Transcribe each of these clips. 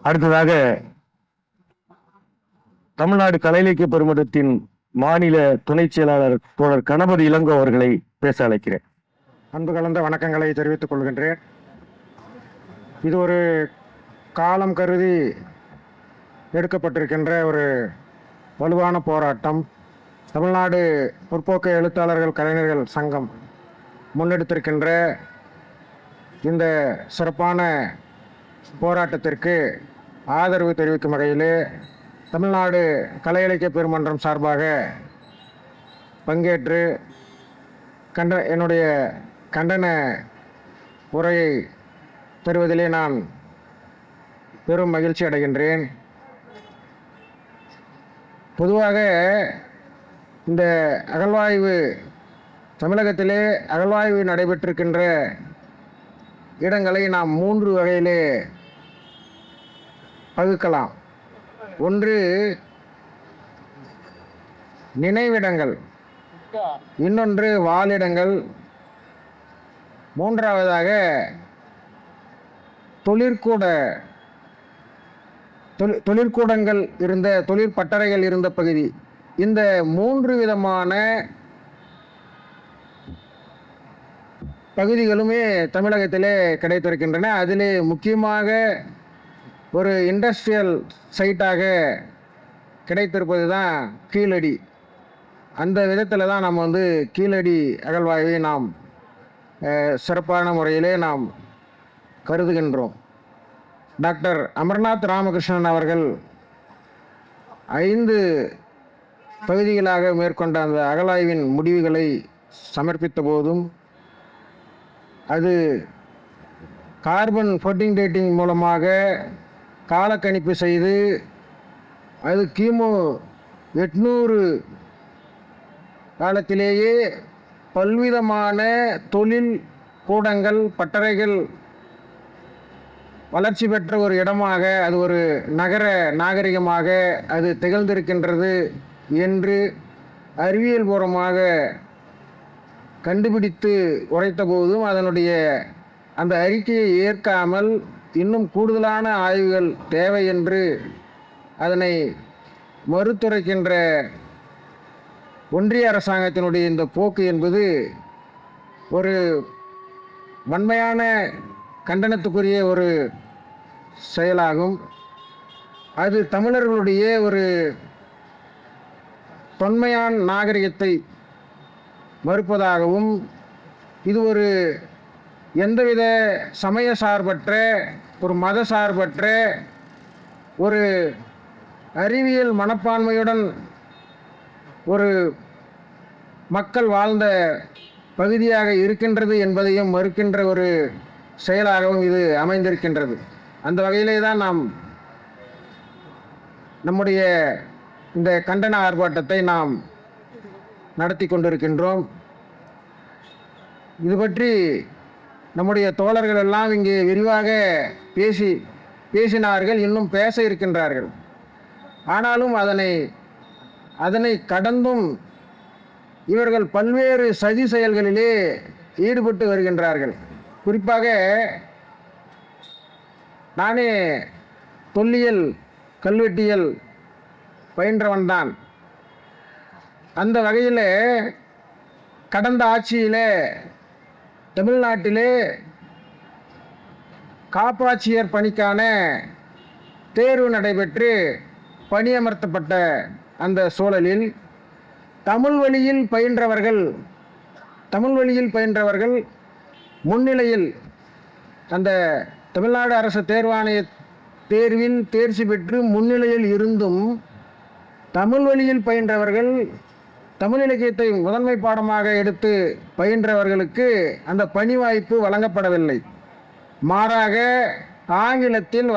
அடுத்ததாக தமிழ்நாடு கலை இலக்கிய பெருமன்றத்தின் மாநில துணை செயலாளர் தோழர் கணபதி இளங்கோ அவர்களை பேச அழைக்கிறேன். அன்பு கலந்த வணக்கங்களை தெரிவித்துக் கொள்கின்றேன். இது ஒரு காலம் கருதி எடுக்கப்பட்டிருக்கின்ற ஒரு வலுவான போராட்டம். தமிழ்நாடு முற்போக்கு எழுத்தாளர்கள் கலைஞர்கள் சங்கம் முன்னெடுத்திருக்கின்ற இந்த சிறப்பான போராட்டத்திற்கு ஆதரவு தெரிவிக்கும் வகையிலே தமிழ்நாடு கலை இலக்கிய பெருமன்றம் சார்பாக பங்கேற்று என்னுடைய கண்டன உரையை தருவதிலே நான் பெரும் மகிழ்ச்சி அடைகின்றேன். பொதுவாக இந்த அகழ்வாய்வு தமிழகத்திலே அகழ்வாய்வு நடைபெற்றிருக்கின்ற இடங்களை நாம் 3 வகையிலே பகுக்கலாம். ஒன்று நினைவிடங்கள், இன்னொன்று வாழிடங்கள், மூன்றாவதாக தொழிற்கூடங்கள் இருந்த தொழிற்பட்டறைகள் இருந்த பகுதி. இந்த 3 விதமான பகுதிகளுமே தமிழகத்திலே கிடைத்திருக்கின்றன. அதிலே முக்கியமாக ஒரு இண்டஸ்ட்ரியல் சைட்டாக கிடைத்திருப்பது தான் கீழடி. அந்த விதத்தில் தான் நம்ம கீழடி அகழ்வாய்வை நாம் சிறப்பான முறையிலே நாம் கருதுகின்றோம். டாக்டர் அமர்நாத் ராமகிருஷ்ணன் அவர்கள் 5 பகுதிகளாக மேற்கொண்ட அந்த அகழாய்வின் முடிவுகளை சமர்ப்பித்த போதும் அது கார்பன் 14 டேட்டிங் மூலமாக காலக்கணிப்பு செய்து அது கிமு 800 காலத்திலேயே பல்விதமான தொழில் கூடங்கள் பட்டறைகள் வளர்ச்சி பெற்ற ஒரு இடமாக, அது ஒரு நகர நாகரிகமாக அது திகழ்ந்திருக்கின்றது என்று அறிவியல் பூர்வமாக கண்டுபிடித்து உரைத்த போதும் அதனுடைய அந்த அறிக்கையை ஏற்காமல் இன்னும் கூடுதலான ஆய்வுகள் தேவை என்று அதனை மறுத்துரைக்கின்ற ஒன்றிய அரசாங்கத்தினுடைய இந்த போக்கு என்பது ஒரு வன்மையான கண்டனத்துக்குரிய ஒரு செயலாகும். அது தமிழர்களுடைய ஒரு தொன்மையான நாகரிகத்தை மறுப்பதாகவும், இது ஒரு எந்தவித சமய சார்பற்ற ஒரு மத சார்பற்ற ஒரு அறிவியல் மனப்பான்மையுடன் ஒரு மக்கள் வாழ்ந்த பகுதியாக இருக்கின்றது என்பதையும் மறுக்கின்ற ஒரு செயலாகவும் இது அமைந்திருக்கின்றது. அந்த வகையிலே தான் நாம் நம்முடைய இந்த கண்டன ஆர்ப்பாட்டத்தை நாம் நடத்தி கொண்டிருக்கின்றோம். இது பற்றி நம்முடைய தோழர்கள் எல்லாம் இங்கே விரிவாக பேசினார்கள், இன்னும் பேச இருக்கின்றார்கள். ஆனாலும் அதனை கடந்தும் இவர்கள் பல்வேறு சதி செயல்களிலே ஈடுபட்டு வருகின்றார்கள். குறிப்பாக நானே தொல்லியல் கல்வெட்டியல் பயின்றவன்தான். அந்த வகையில் கடந்த ஆட்சியிலே தமிழ்நாட்டிலே காப்பாட்சியர் பணிக்கான தேர்வு நடைபெற்று பணியமர்த்தப்பட்ட அந்த சூழலில் தமிழ் வழியில் பயின்றவர்கள் முன்னிலையில் அந்த தமிழ்நாடு அரசு தேர்வாணைய தேர்வில் தேர்ச்சி பெற்று முன்னிலையில் இருந்தும் தமிழ் வழியில் பயின்றவர்கள், தமிழ் இலக்கியத்தை முதன்மை பாடமாக எடுத்து பயின்றவர்களுக்கு அந்த பணி வாய்ப்பு வழங்கப்படவில்லை. மாறாக ஆங்கிலத்தில்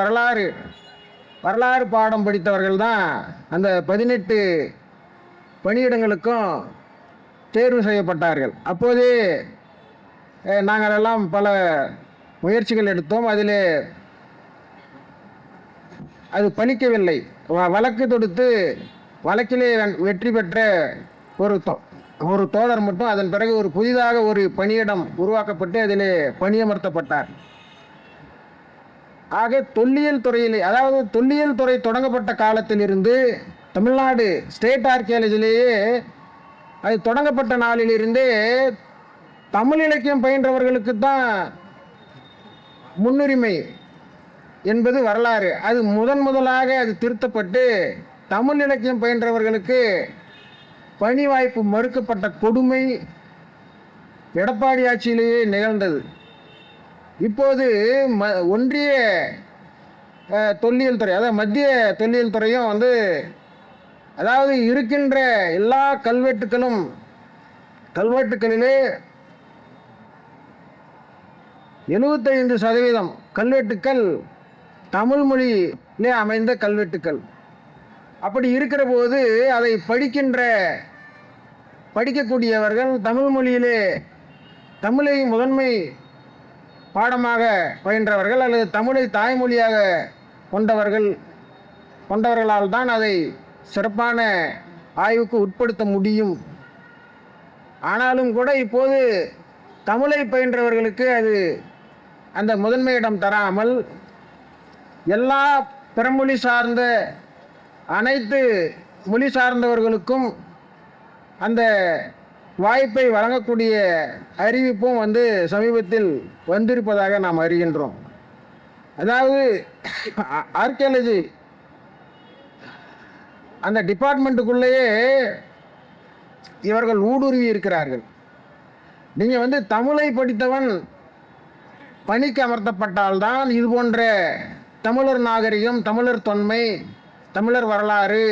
வரலாறு பாடம் படித்தவர்கள் தான் அந்த 18 பணியிடங்களுக்கும் தேர்வு செய்யப்பட்டார்கள். அப்போதே நாங்கள் எல்லாம் பல முயற்சிகள் எடுத்தோம். அதில் அது பலிக்கவில்லை. வழக்கு தொடுத்து வழக்கிலே வெற்றி பெற்ற ஒரு தோழர் மட்டும் அதன் பிறகு ஒரு புதிதாக ஒரு பணியிடம் உருவாக்கப்பட்டு அதிலே பணியமர்த்தப்பட்டார். ஆக தொல்லியல் துறையிலே, அதாவது தொல்லியல் துறை தொடங்கப்பட்ட காலத்திலிருந்து தமிழ்நாடு ஸ்டேட் ஆர்கியாலஜிலேயே அது தொடங்கப்பட்ட நாளிலிருந்தே தமிழ் இலக்கியம் பயின்றவர்களுக்கு தான் முன்னுரிமை என்பது வரலாறு. அது முதலாக அது திருத்தப்பட்டு தமிழ் இலக்கியம் பயின்றவர்களுக்கு பணி வாய்ப்பு மறுக்கப்பட்ட கொடுமை எடப்பாடி ஆட்சியிலேயே நிகழ்ந்தது. இப்போது ஒன்றிய தொல்லியல் துறை, அதாவது மத்திய தொல்லியல் துறையும் அதாவது இருக்கின்ற எல்லா கல்வெட்டுகளிலே 75% கல்வெட்டுக்கள் தமிழ் மொழியிலே அமைந்த கல்வெட்டுக்கள். அப்படி இருக்கிற போது அதை படிக்கக்கூடியவர்கள் தமிழ் மொழியிலே தமிழை முதன்மை பாடமாக பயின்றவர்கள் அல்லது தமிழை தாய்மொழியாக கொண்டவர்களால் தான் அதை சிறப்பான ஆய்வுக்கு உட்படுத்த முடியும். ஆனாலும் கூட இப்போது தமிழை பயின்றவர்களுக்கு அது அந்த முதன்மையிடம் தராமல் எல்லா பிறமொழி சார்ந்த அனைத்து மொழி சார்ந்தவர்களுக்கும் அந்த வாய்ப்பை வழங்கக்கூடிய அறிவிப்பும் சமீபத்தில் வந்திருப்பதாக நாம் அறிகின்றோம். அதாவது ஆர்கியாலஜி அந்த டிபார்ட்மெண்ட்டுக்குள்ளேயே இவர்கள் ஊடுருவி இருக்கிறார்கள். நீங்கள் தமிழை படித்தவன் பணிக்கு அமர்த்தப்பட்டால்தான் இது போன்ற தமிழர் நாகரிகம், தமிழர் தொன்மை, தமிழர் வரலாறு,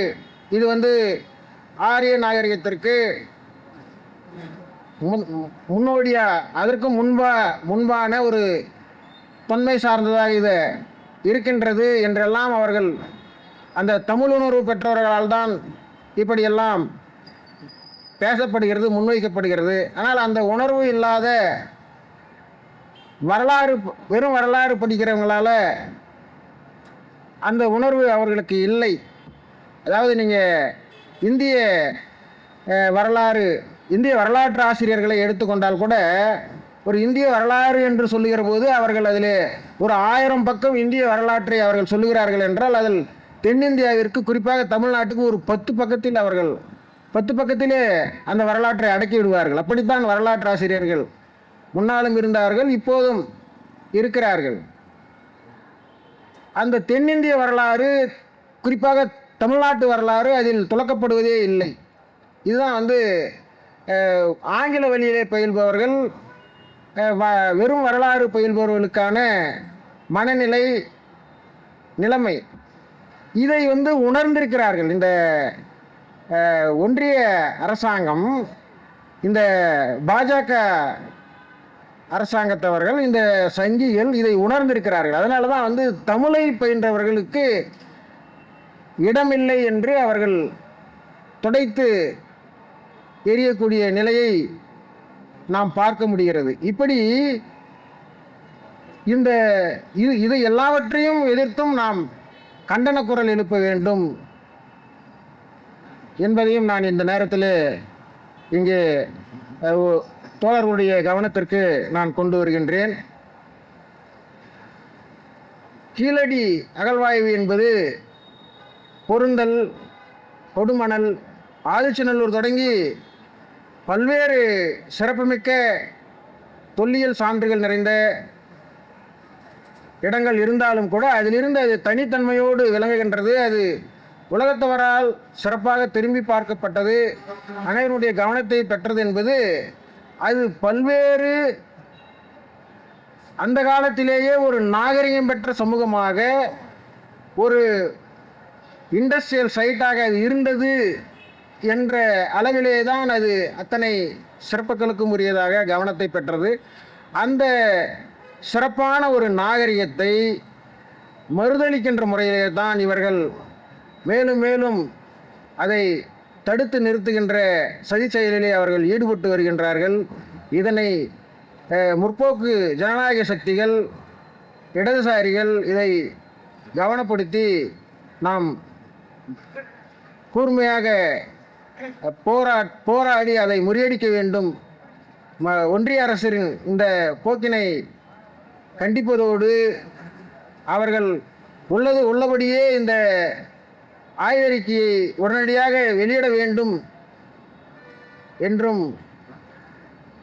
இது ஆரிய நாகரிகத்திற்கு முன்னோடியா, அதற்கு முன்பான ஒரு தொன்மை சார்ந்ததாக இது இருக்கின்றது என்றெல்லாம் அவர்கள் அந்த தமிழ் உணர்வு பெற்றவர்களால் தான் இப்படியெல்லாம் பேசப்படுகிறது, முன்வைக்கப்படுகிறது. ஆனால் அந்த உணர்வு இல்லாத வெறும் வரலாறு படிக்கிறவங்களால அந்த உணர்வு அவர்களுக்கு இல்லை. அதாவது நீங்கள் இந்திய வரலாற்று ஆசிரியர்களை எடுத்துக்கொண்டால் கூட ஒரு இந்திய வரலாறு என்று சொல்லுகிற போது அவர்கள் அதில் ஒரு 1000 பக்கம் இந்திய வரலாற்றை அவர்கள் சொல்லுகிறார்கள் என்றால் அதில் தென்னிந்தியாவிற்கு, குறிப்பாக தமிழ்நாட்டுக்கு ஒரு 10 பக்கத்திலே அந்த வரலாற்றை அடக்கி விடுவார்கள். அப்படித்தான் வரலாற்று ஆசிரியர்கள் முன்னாலும் இருந்தார்கள், இப்போதும் இருக்கிறார்கள். அந்த தென்னிந்திய வரலாறு, குறிப்பாக தமிழ்நாட்டு வரலாறு அதில் துலக்கப்படுவதே இல்லை. இதுதான் ஆங்கில வழியிலே பயில்பவர்கள், வெறும் வரலாறு பயில்பவர்களுக்கான நிலைமை. இதை உணர்ந்திருக்கிறார்கள். இந்த ஒன்றிய அரசாங்கம், இந்த பாஜக அரசாங்கத்தவர்கள், இந்த சங்கிகள் இதை உணர்ந்திருக்கிறார்கள். அதனால தான் தமிழை பயின்றவர்களுக்கு இடமில்லை என்று அவர்கள் துடைத்து எரியக்கூடிய நிலையை நாம் பார்க்க முடிகிறது. இப்படி இதை எல்லாவற்றையும் எதிர்த்தும் நாம் கண்டன குரல் எழுப்ப வேண்டும் என்பதையும் நான் இந்த நேரத்தில் இங்கே தோழர்களுடைய கவனத்திற்கு நான் கொண்டு வருகின்றேன். கீழடி அகழ்வாய்வு என்பது பொருந்தல், கொடுமணல், ஆதிச்சநல்லூர் தொடங்கி பல்வேறு சிறப்புமிக்க தொல்லியல் சான்றுகள் நிறைந்த இடங்கள் இருந்தாலும் கூட அதிலிருந்து அது தனித்தன்மையோடு விளங்குகின்றது. அது உலகத்தவரால் சிறப்பாக திரும்பி பார்க்கப்பட்டது, அனைவருடைய கவனத்தை பெற்றது என்பது அது பல்வேறு அந்த காலத்திலேயே ஒரு நாகரிகம் பெற்ற சமூகமாக, ஒரு இண்டஸ்ட்ரியல் சைட்டாக அது இருந்தது என்ற அளவிலே தான் அது அத்தனை சிறப்புகளுக்கும் உரியதாக கவனத்தை பெற்றது. அந்த சிறப்பான ஒரு நாகரிகத்தை மறுதளிக்கின்ற முறையிலே தான் இவர்கள் மேலும் மேலும் அதை தடுத்து நிறுத்துகின்ற சதி செயலிலே அவர்கள் ஈடுபட்டு வருகின்றார்கள். இதனை முற்போக்கு ஜனநாயக சக்திகள், இடதுசாரிகள் இதை கவனப்படுத்தி நாம் கூர்மையாக போராடி அதை முறியடிக்க வேண்டும். ஒன்றிய அரசின் இந்த போக்கினை கண்டிப்பதோடு அவர்கள் உள்ளது உள்ளபடியே இந்த ஆய்வறிக்கையை உடனடியாக வெளியிட வேண்டும் என்றும்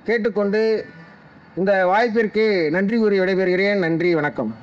கேட்டுக்கொண்டு இந்த வாய்ப்பிற்கு நன்றி கூறி விடைபெறுகிறேன். நன்றி, வணக்கம்.